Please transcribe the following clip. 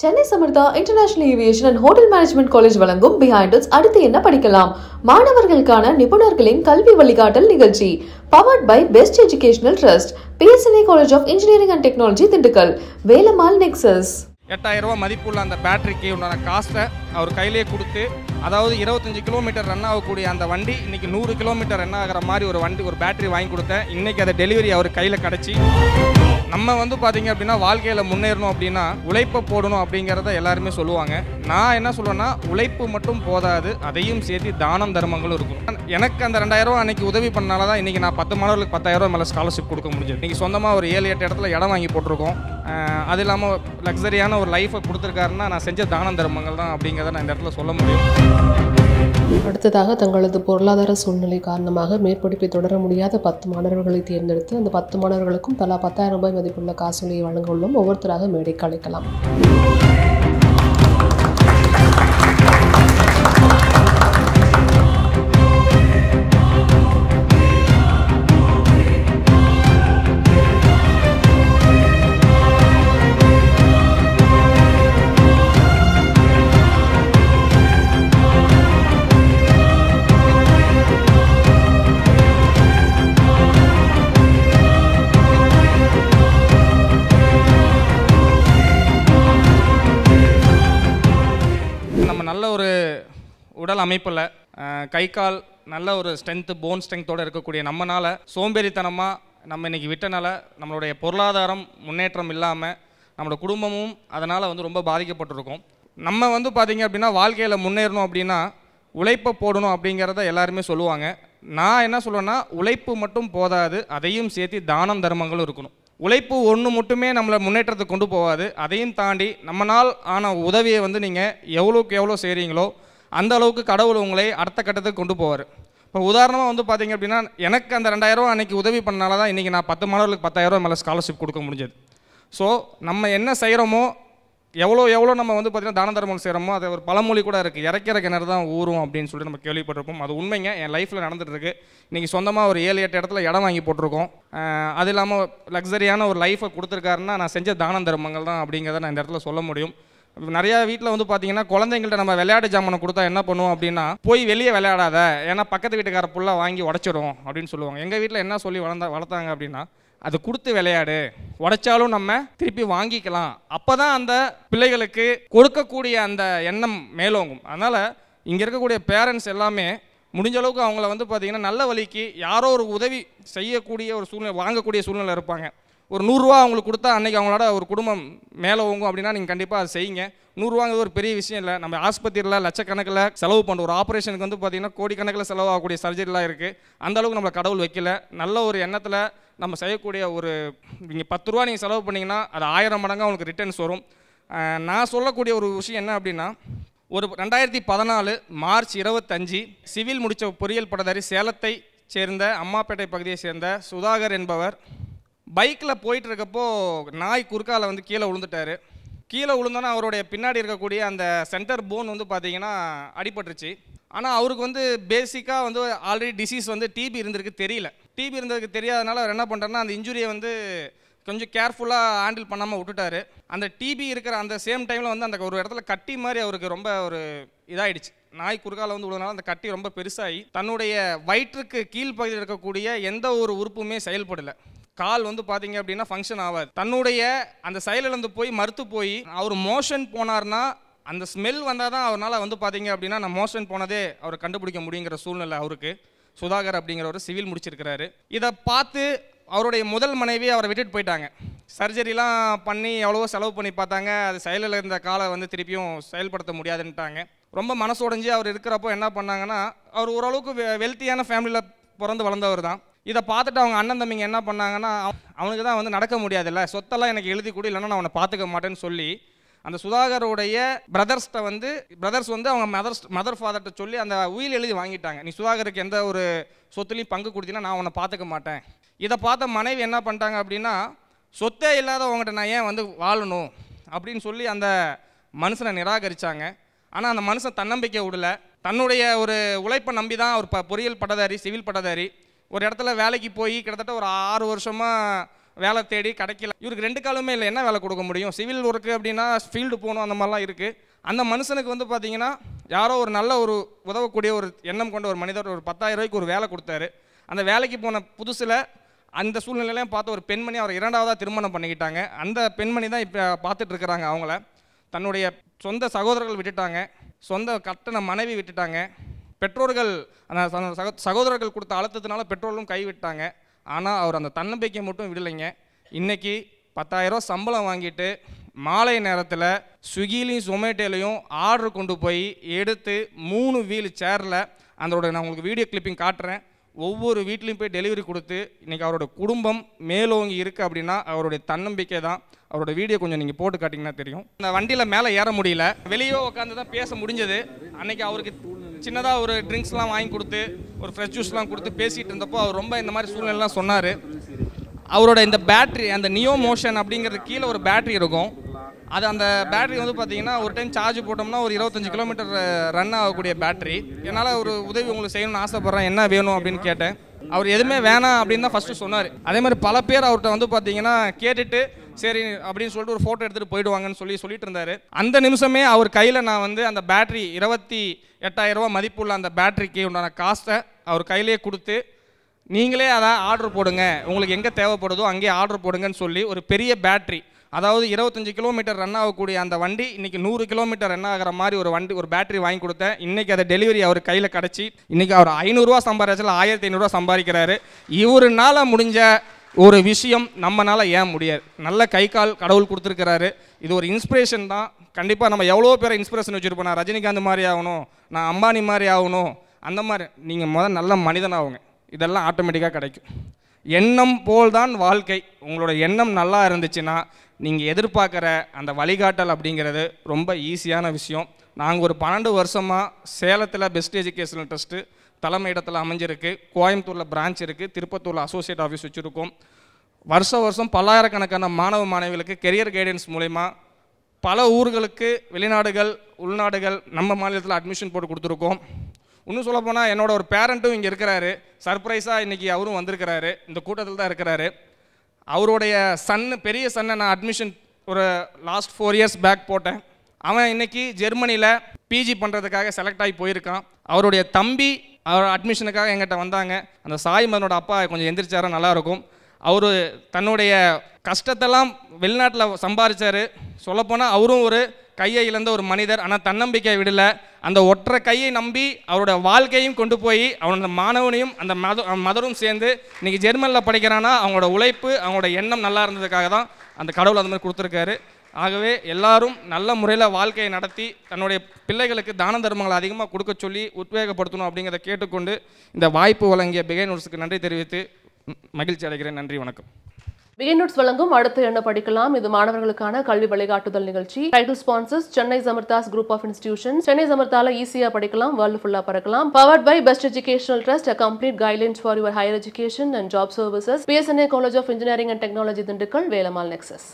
Chennai Samartha international aviation and hotel management college வழங்கும் behind its அடுத்து என்ன படிக்கலாம் மாணவர்களுக்கான நிபுணர்களின் கல்வி வழிகாட்டல் நிகழ்ச்சி powered by best educational trust PSNA college of engineering and technology Dindigul Velammal nexus 8000 ரூபா மதிப்புள்ள அந்த பேட்டரிக்கு உண்டான காஸ்ட்டை அவர் கையிலே கொடுத்து, அதாவது 25 கிலோமீட்டர் ரன் ஆகக்கூடிய அந்த வண்டி இன்னைக்கு 100 கிலோமீட்டர் ரன் ஆகிற மாதிரி ஒரு பேட்டரி வாங்கி கொடுத்தேன். இன்னைக்கு அதை டெலிவரி அவர் கையில் கிடச்சி, நம்ம வந்து பார்த்தீங்க அப்படின்னா வாழ்க்கையில் முன்னேறணும் அப்படின்னா உழைப்பை போடணும் அப்படிங்கிறத எல்லாருமே சொல்லுவாங்க. நான் என்ன சொல்லுவேன்னா, உழைப்பு மட்டும் போதாது, அதையும் சேர்த்து தானம் தர்மங்களும் இருக்கும். எனக்கு அந்த 2000 ரூபா அன்னைக்கு உதவி பண்ணனால தான் இன்றைக்கி நான் 10 மாணவர்களுக்கு 10000 ரூபா மேலே ஸ்காலர்ஷிப் கொடுக்க முடிஞ்சது. இன்றைக்கி சொந்தமாக ஒரு 7-8 இடத்துல இடம் வாங்கி போட்டிருக்கோம். அது இல்லாமல் லக்ஸரியான ஒரு லைஃப்பை கொடுத்துருக்காருன்னா நான் செஞ்ச தான தர்மங்கள் தான் அப்படிங்கிறத நான் இந்த இடத்துல சொல்ல முடியும். அடுத்ததாக தங்களது பொருளாதார சூழ்நிலை காரணமாக மேற்படிப்பை தொடர முடியாத 10 மாணவர்களை தேர்ந்தெடுத்து அந்த 10 மாணவர்களுக்கும் தலா 10,000 ரூபாய் மதிப்புள்ள காசோலையை வழங்க உள்ளோம். ஒவ்வொருத்தராக மேடைக்கு அழைக்கலாம். நல்ல ஒரு உடல் அமைப்பில் கை கால் நல்ல ஒரு ஸ்ட்ரென்த்து, போன் ஸ்ட்ரென்த்தோடு இருக்கக்கூடிய நம்மளால் சோம்பேறித்தனமாக நம்ம இன்றைக்கி விட்டனால நம்மளுடைய பொருளாதாரம் முன்னேற்றம் இல்லாமல் நம்மளோட குடும்பமும் அதனால் வந்து ரொம்ப பாதிக்கப்பட்டிருக்கோம். நம்ம வந்து பார்த்திங்க அப்படின்னா வாழ்க்கையில் முன்னேறணும் அப்படின்னா உழைப்பை போடணும் அப்படிங்கிறத எல்லாருமே சொல்லுவாங்க. நான் என்ன சொல்லுவேன்னா, உழைப்பு மட்டும் போதாது, அதையும் சேர்த்து தானம் தர்மங்களும் இருக்கணும். உழைப்பு ஒன்று மட்டுமே நம்மளை முன்னேற்றத்துக்கு கொண்டு போகாது, அதையும் தாண்டி நம்மளால் ஆன உதவியை வந்து நீங்கள் எவ்வளோக்கு எவ்வளோ செய்கிறீங்களோ அந்த அளவுக்கு கடவுள் உங்களை அடுத்த கட்டத்துக்கு கொண்டு போவார். இப்போ உதாரணமாக வந்து பார்த்திங்க அப்படின்னா, எனக்கு அந்த 2000 ரூபா அன்றைக்கி உதவி பண்ணனால தான் இன்றைக்கி நான் 10 மாணவர்களுக்கு 10000 ரூபா மேலே ஸ்காலர்ஷிப் கொடுக்க முடிஞ்சது. ஸோ நம்ம என்ன செய்கிறோமோ, எவ்வளோ நம்ம வந்து பார்த்திங்கன்னா தான தர்மம் செய்கிறோமோ, அது ஒரு பழமொழி கூட இருக்குது, இறக்கிற கிணறு தான் ஊறும் அப்படின்னு சொல்லிட்டு நம்ம கேள்விப்பட்டிருப்போம். அது உண்மைங்க, என் லைஃப்பில் நடந்துகிட்ருக்கு. இன்றைக்கி சொந்தமாக ஒரு 7-8 இடத்துல இடம் வாங்கி போட்டிருக்கோம். அது இல்லாமல் லக்ஸரியான ஒரு லைஃப்பை கொடுத்துருக்காருன்னா நான் செஞ்ச தான தர்மங்கள் தான் அப்படிங்கிறத நான் இந்த இடத்துல சொல்ல முடியும். நிறையா வீட்டில் வந்து பார்த்தீங்கன்னா, குழந்தைங்கள்ட்ட நம்ம விளையாட்டு ஜாமானை கொடுத்தா என்ன பண்ணுவோம் அப்படின்னா, போய் வெளியே விளையாடாத, ஏன்னா பக்கத்து வீட்டுக்கார புள்ள வாங்கி உடச்சிடும் அப்படின்னு சொல்லுவாங்க. எங்கள் வீட்டில் என்ன சொல்லி வளர்த்தாங்க அப்படின்னா, அது கொடுத்து விளையாடு, உடைச்சாலும் நம்ம திருப்பி வாங்கிக்கலாம், அப்போ தான் அந்த பிள்ளைகளுக்கு கொடுக்கக்கூடிய அந்த எண்ணம் மேலோங்கும். அதனால் இங்கே இருக்கக்கூடிய பேரண்ட்ஸ் எல்லாமே முடிஞ்ச அளவுக்கு அவங்கள வந்து பார்த்திங்கன்னா நல்ல வழிக்கு யாரோ ஒரு உதவி செய்யக்கூடிய ஒரு சூழ்நிலை, வாங்கக்கூடிய சூழ்நிலை இருப்பாங்க. ஒரு 100 ரூபா அவங்களுக்கு கொடுத்தா அன்றைக்கி அவங்களோட ஒரு குடும்பம் மேலே ஓங்கும் அப்படின்னா நீங்கள் கண்டிப்பாக அதை செய்யுங்க. 100 ரூபாங்கிறது ஒரு பெரிய விஷயம் இல்லை. நம்ம ஆஸ்பத்திரியில் லட்சக்கணக்கில் செலவு பண்ணுற ஒரு ஆப்ரேஷனுக்கு வந்து பார்த்திங்கன்னா கோடிக்கணக்கில் செலவாகக்கூடிய சர்ஜரிலாம் இருக்குது. அந்தளவுக்கு நம்மளை கடவுள் வைக்கல. நல்ல ஒரு எண்ணத்தில் நம்ம செய்யக்கூடிய ஒரு, நீங்கள் 10 ரூபா நீங்கள் செலவு பண்ணிங்கன்னா அது 1000 மடங்கு அவங்களுக்கு ரிட்டர்ன்ஸ் வரும். நான் சொல்லக்கூடிய ஒரு விஷயம் என்ன அப்படின்னா, ஒரு 2014 மார்ச் 25 சிவில் முடித்த பொறியியல் பட்டதாரி சேலத்தை சேர்ந்த அம்மாப்பேட்டை பகுதியை சேர்ந்த சுதாகர் என்பவர் பைக்கில் போயிட்டு இருக்கப்போ நாய் குறுக்கால வந்து கீழே விழுந்துட்டார். கீழே விழுந்தோன்னா அவருடைய பின்னாடி இருக்கக்கூடிய அந்த சென்டர் போன் வந்து பார்த்திங்கன்னா அடிபட்டுருச்சு. ஆனால் அவருக்கு வந்து பேசிக்காக வந்து ஆல்ரெடி டிசீஸ் வந்து டிபி இருந்திருக்கு, தெரியல. டிபி இருந்ததுக்கு தெரியாதனால அவர் என்ன பண்ணுறாருன்னா, அந்த இன்ஜுரியை வந்து கொஞ்சம் கேர்ஃபுல்லாக ஹேண்டில் பண்ணாமல் விட்டுட்டார். அந்த டிபி இருக்கிற அந்த சேம் டைமில் வந்து அந்த ஒரு இடத்துல கட்டி மாதிரி அவருக்கு ரொம்ப ஒரு இதாகிடுச்சு. நாய் குறுக்கால வந்து விழுந்தனால அந்த கட்டி ரொம்ப பெருசாகி தன்னுடைய வயிற்றுக்கு கீழ்ப்பகுதியில் இருக்கக்கூடிய எந்த ஒரு உறுப்புமே செயல்படலை. கால் வந்து பார்த்தீங்க அப்படின்னா ஃபங்க்ஷன் ஆகாது. தன்னுடைய அந்த செயலிழந்து போய் மறுத்து போய் அவர் மோஷன் போனார்னா அந்த ஸ்மெல் வந்தால் தான் அவரால் வந்து பார்த்தீங்க அப்படின்னா நான் மோஷன் போனதே அவரை கண்டுபிடிக்க முடியுங்கிற சூழ்நிலை அவருக்கு. சுதாகர் அப்படிங்கிறவர் சிவில் முடிச்சிருக்கிறாரு. இதை பார்த்து அவருடைய முதல் மனைவி அவரை விட்டுட்டு போயிட்டாங்க. சர்ஜரிலாம் பண்ணி எவ்வளவோ செலவு பண்ணி பார்த்தாங்க, அது செயலில் இருந்த காலை வந்து திருப்பியும் செயல்படுத்த முடியாதுன்ட்டாங்க. ரொம்ப மனசோடைஞ்சு அவர் இருக்கிறப்போ என்ன பண்ணாங்கன்னா, அவர் ஓரளவுக்கு வெல்த்தியான ஃபேமிலியில் பிறந்து வளர்ந்தவர் தான். இதை பார்த்துட்டு அவங்க அண்ணன் தம்பிங்க என்ன பண்ணாங்கன்னா, அவனுக்கு தான் வந்து நடக்க முடியாதுல்ல, சொத்தெல்லாம் எனக்கு எழுதி கொடு, இல்லைன்னா நான் அவனை பார்த்துக்க மாட்டேன்னு சொல்லி அந்த சுதாகருடைய பிரதர்ஸ் வந்து அவங்க மதர் ஃபாதர்கிட்ட சொல்லி அந்த உயில் எழுதி வாங்கிட்டாங்க. நீ சுதாகருக்கு எந்த ஒரு சொத்துலையும் பங்கு கொடுத்தீங்கன்னா நான் அவனை பார்த்துக்க மாட்டேன். இதை பார்த்த மனைவி என்ன பண்ணிட்டாங்க அப்படின்னா, சொத்தே இல்லாதவங்ககிட்ட நான் ஏன் வந்து வாழணும் அப்படின்னு சொல்லி அந்த மனுஷனை நிராகரித்தாங்க. ஆனால் அந்த மனுஷன் தன்னம்பிக்கை விடலை. தன்னுடைய ஒரு உழைப்பை நம்பி தான் ஒரு பொறியியல் பட்டதாரி, சிவில் பட்டதாரி ஒரு இடத்துல வேலைக்கு போய் கிட்டத்தட்ட ஒரு 6 வருஷமாக வேலை தேடி கிடைக்கல. இவருக்கு 2 காலுமே இல்லை, என்ன வேலை கொடுக்க முடியும்? சிவில் ஒர்க்கு அப்படின்னா ஃபீல்டு போகணும், அந்த மாதிரிலாம் இருக்குது. அந்த மனுஷனுக்கு வந்து பார்த்தீங்கன்னா யாரோ ஒரு நல்ல ஒரு உதவக்கூடிய ஒரு எண்ணம் கொண்ட ஒரு மனிதர் ஒரு 10,000 ரூபாய்க்கு ஒரு வேலை கொடுத்தாரு. அந்த வேலைக்கு போன புதுசில் அந்த சூழ்நிலையிலையும் பார்த்து ஒரு பெண்மணி அவர் 2ஆவதாக திருமணம் பண்ணிக்கிட்டாங்க. அந்த பெண்மணி தான் இப்போ பார்த்துட்டு இருக்கிறாங்க. அவங்கள தன்னுடைய சொந்த சகோதரர்கள் விட்டுட்டாங்க, சொந்த கட்டண மனைவி விட்டுட்டாங்க, பெற்றோர்கள் அந்த சகோதரர்கள் கொடுத்த அழுத்தத்தினால பெற்றோர்களும் கைவிட்டாங்க. ஆனால் அவர் அந்த தன்னம்பிக்கை மட்டும் விடலைங்க. இன்றைக்கி 10,000 ரூபா சம்பளம் வாங்கிட்டு மாலை நேரத்தில் ஸ்விக்கிலையும் ஜொமேட்டோலையும் ஆர்டர் கொண்டு போய் எடுத்து 3 வீல் சேரில் அதோட நான் உங்களுக்கு வீடியோ கிளிப்பிங் காட்டுறேன். ஒவ்வொரு வீட்லேயும் போய் டெலிவரி கொடுத்து இன்றைக்கி அவரோட குடும்பம் மேலோங்கி இருக்குது அப்படின்னா அவருடைய தன்னம்பிக்கை தான். அவரோட வீடியோ கொஞ்சம் நீங்கள் போட்டு காட்டிங்கன்னா தெரியும். அந்த வண்டியில் மேலே ஏற முடியல, வெளியே உட்காந்து தான் பேச முடிஞ்சது. அன்றைக்கி அவருக்கு சின்னதாக ஒரு ட்ரிங்க்ஸ்லாம் வாங்கி கொடுத்து ஒரு ஃப்ரெஷ் ஜூஸ்லாம் கொடுத்து பேசிகிட்டு இருந்தப்போ அவர் ரொம்ப இந்த மாதிரி சூழ்நிலைலாம் சொன்னார். அவரோட இந்த பேட்ரி, அந்த நியோ மோஷன் அப்படிங்கிறது கீழே ஒரு பேட்ரி இருக்கும். அது அந்த பேட்ரி வந்து பார்த்தீங்கன்னா ஒரு டைம் சார்ஜ் போட்டோம்னா ஒரு 25 கிலோமீட்டர் ரன் ஆகக்கூடிய பேட்ரி. என்னால் ஒரு உதவி உங்களுக்கு செய்யணும்னு ஆசைப்பட்றேன், என்ன வேணும் அப்படின்னு கேட்டேன். அவர் எதுவுமே வேணாம் அப்படின்னு தான் ஃபஸ்ட்டு சொன்னார். அதே மாதிரி பல பேர் அவர்கிட்ட வந்து பார்த்தீங்கன்னா கேட்டுட்டு சரி அப்படின்னு சொல்லிட்டு ஒரு ஃபோட்டோ எடுத்துகிட்டு போயிடுவாங்கன்னு சொல்லிட்டு இருந்தார். அந்த நிமிஷமே அவர் கையில் நான் வந்து அந்த பேட்ரி 28,000 ரூபா மதிப்புள்ள அந்த பேட்ரிக்கு உண்டான காசை அவர் கையிலேயே கொடுத்து நீங்களே அதை ஆர்டர் போடுங்க, உங்களுக்கு எங்கே தேவைப்படுதோ அங்கேயே ஆர்டர் போடுங்கன்னு சொல்லி ஒரு பெரிய பேட்ரி, அதாவது 25 கிலோமீட்டர் ரன் ஆகக்கூடிய அந்த வண்டி இன்றைக்கி 100 கிலோமீட்டர் ரன் ஆகிற மாதிரி ஒரு பேட்ரி வாங்கி கொடுத்தேன். இன்றைக்கி அதை டெலிவரி அவர் கையில் கிடச்சி இன்றைக்கி அவர் 500 ரூபா சம்பாதிச்சால 1500 ரூபா சம்பாதிக்கிறாரு. இவருனால முடிஞ்ச ஒரு விஷயம் நம்மளால் ஏன் முடியாது? நல்ல கை கால் கடவுள் கொடுத்துருக்கிறாரு. இது ஒரு இன்ஸ்பிரேஷன் தான். கண்டிப்பாக நம்ம எவ்வளோ பேரை இன்ஸ்பிரேஷன் வச்சுருப்போம். நான் ரஜினிகாந்த் மாதிரி ஆகணும், நான் அம்பானி மாதிரி ஆகணும், அந்த மாதிரி நீங்கள் நல்ல மனிதன் ஆகுங்க, இதெல்லாம் ஆட்டோமேட்டிக்காக கிடைக்கும். எண்ணம் போல் தான் வாழ்க்கை. உங்களோட எண்ணம் நல்லா இருந்துச்சுன்னா நீங்கள் எதிர்பார்க்குற அந்த வழிகாட்டல் அப்படிங்கிறது ரொம்ப ஈஸியான விஷயம். நாங்கள் ஒரு 12 வருஷமாக சேலத்தில் பெஸ்ட் எஜுகேஷனல் ட்ரஸ்ட்டு தலைமையிடத்தில் அமைஞ்சிருக்கு, கோயம்புத்தூரில் பிரான்ச் இருக்குது, திருப்பத்தூரில் அசோசியேட் ஆஃபீஸ் வச்சுருக்கோம். வருஷம் பல்லாயிரக்கணக்கான மாணவ மாணவிகளுக்கு கெரியர் கைடன்ஸ் மூலமா பல ஊர்களுக்கு வெளிநாடுகள் உள்நாடுகள் நம்ம மாநிலத்தில் அட்மிஷன் போட்டு கொடுத்துருக்கோம். இன்னும் சொல்லப்போனால் என்னோட ஒரு பேரண்ட்டும் இங்கே இருக்கிறாரு. சர்ப்ரைஸாக இன்றைக்கி அவரும் வந்திருக்கிறாரு, இந்த கூட்டத்தில் தான் இருக்கிறாரு. அவருடைய பெரிய சன்னை நான் அட்மிஷன் ஒரு லாஸ்ட் 4 இயர்ஸ் பேக் போட்டேன். அவன் இன்றைக்கி ஜெர்மனியில் பிஜி பண்ணுறதுக்காக செலக்ட் ஆகி போயிருக்கான். அவருடைய தம்பி அவர் அட்மிஷனுக்காக எங்கிட்ட வந்தாங்க. அந்த சாய் மதனோட அப்பா கொஞ்சம் எந்திரிச்சாரா நல்லாயிருக்கும். அவர் தன்னுடைய கஷ்டத்தெல்லாம் வெளிநாட்டில் சம்பாதிச்சார். சொல்லப்போனால் அவரும் ஒரு கையை இழந்த ஒரு மனிதர். ஆனால் தன்னம்பிக்கை விடலை. அந்த ஒற்றை கையை நம்பி அவரோட வாழ்க்கையும் கொண்டு போய் அவனோட மாணவனையும் அந்த மதரும் சேர்ந்து இன்றைக்கி ஜெர்மனியில் படிக்கிறான்னா அவங்களோட உழைப்பு அவங்களோட எண்ணம் நல்லா இருந்ததுக்காக தான் அந்த கடவுள் அந்த மாதிரி கொடுத்துருக்காரு. ஆகவே எல்லாரும் நல்ல முறையில் வாழ்க்கையை நடத்தி தன்னுடைய பிள்ளைகளுக்கு தான தர்மங்களை அதிகமாக கொடுக்க சொல்லி உத்வேகப்படுத்தணும் அப்படிங்கிறத கேட்டுக்கொண்டு இந்த வாய்ப்பு வழங்கிய பிகைன் நூட்ஸுக்கு நன்றி தெரிவித்து மகிழ்ச்சி அடைகிறேன். நன்றி, வணக்கம். பிகைன் நூட்ஸ் வழங்கும் அடுத்து என்ன படிக்கலாம், இது மாணவர்களுக்கான கல்வி வழிகாட்டுதல் நிகழ்ச்சி. Title sponsors Chennai Samarthas group of institution. Chennai சமர்த்தால ஈஸியா படிக்கலாம், வேர்ல்டு ஃபுல்லா பறக்கலாம். Powered by best educational trust, a complete guidelines for your higher education and job services. PSNA College of Engineering and Technology, Dindigul, Velammal nexus.